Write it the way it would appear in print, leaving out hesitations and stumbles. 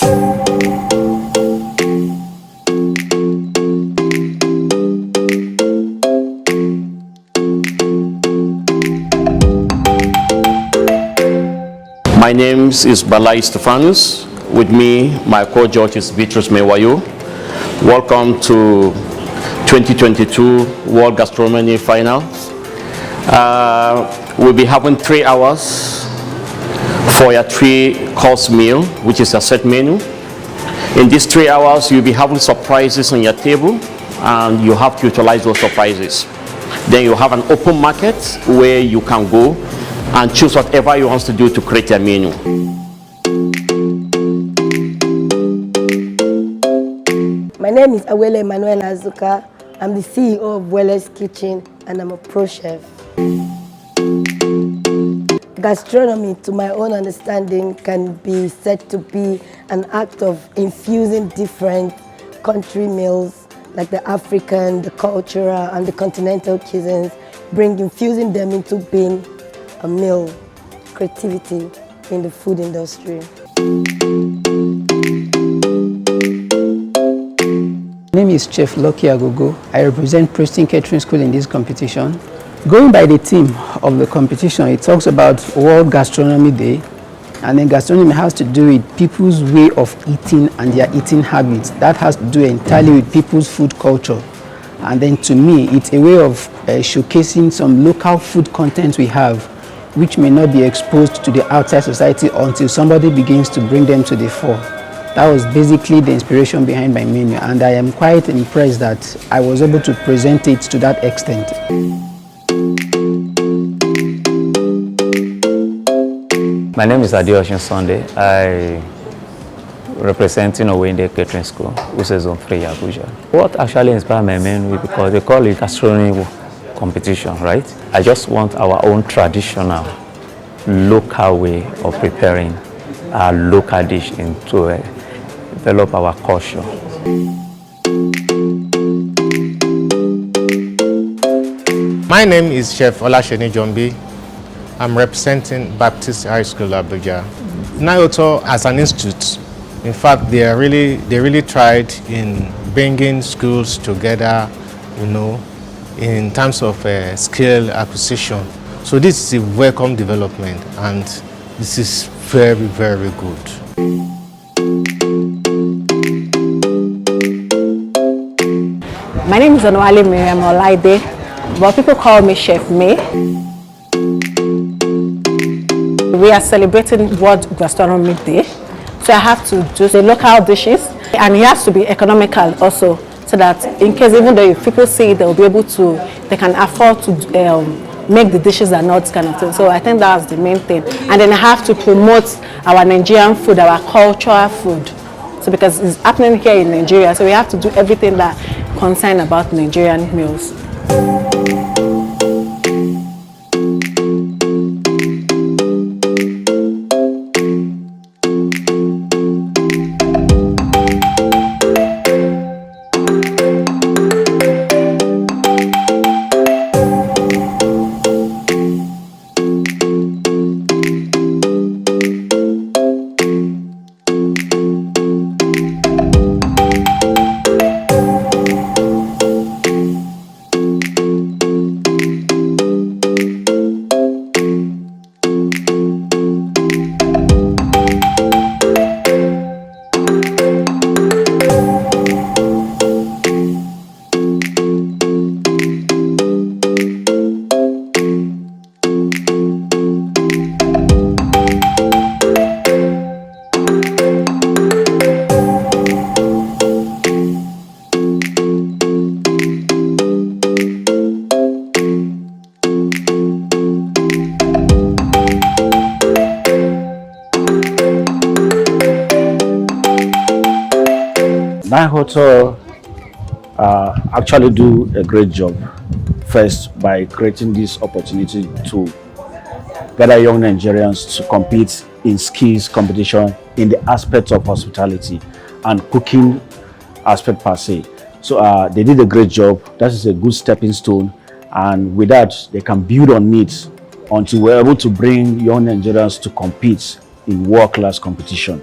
My name is Balai Stefanus. With me, my co-judge is Beatrice Mewayo. Welcome to 2022 World Gastronomy Finals. We'll be having 3 hours for a 3-course meal, which is a set menu. In these 3 hours, you'll be having surprises on your table, and you have to utilize those surprises. Then you have an open market where you can go and choose whatever you want to do to create a menu. My name is Awele Manuel Azuka. I'm the CEO of Weller's Kitchen, and I'm a pro chef. Gastronomy, to my own understanding, can be said to be an act of infusing different country meals, like the African, the cultural, and the continental cuisines, infusing them into being a meal, creativity in the food industry. My name is Chef Lucky Agogo. I represent Pristine Catering School in this competition. Going by the theme of the competition, it talks about World Gastronomy Day, and then gastronomy has to do with people's way of eating and their eating habits. That has to do entirely with people's food culture. And then to me, it's a way of showcasing some local food content we have, which may not be exposed to the outside society until somebody begins to bring them to the fore. That was basically the inspiration behind my menu, and I am quite impressed that I was able to present it to that extent. My name is Adeoshin Sunday. I represent Owende Catering School, which is on 3 Abuja. What actually inspired my menu, because they call it gastronomy competition, right? I just want our own traditional, local way of preparing our local dish into develop our culture. My name is Chef Olasheni Jombi. I'm representing Baptist High School, Abuja. NIHOTOUR as an institute, in fact, they really tried in bringing schools together, in terms of skill acquisition. So this is a welcome development, and this is very, very good. My name is Onwale Miriam Olaide, but people call me Chef May. We are celebrating World Gastronomy Day, so I have to do the local dishes, and it has to be economical also, so that in case even though if people see it, they will be able to, they can afford to make the dishes and all this kind of thing. So I think that's the main thing. And then I have to promote our Nigerian food, our cultural food. So because it's happening here in Nigeria, so we have to do everything that concerns about Nigerian meals. NIHOTOUR actually do a great job, first by creating this opportunity to gather young Nigerians to compete in skills competition in the aspect of hospitality and cooking aspect per se. So they did a great job. That is a good stepping stone, and with that they can build on it until we're able to bring young Nigerians to compete in world-class competition.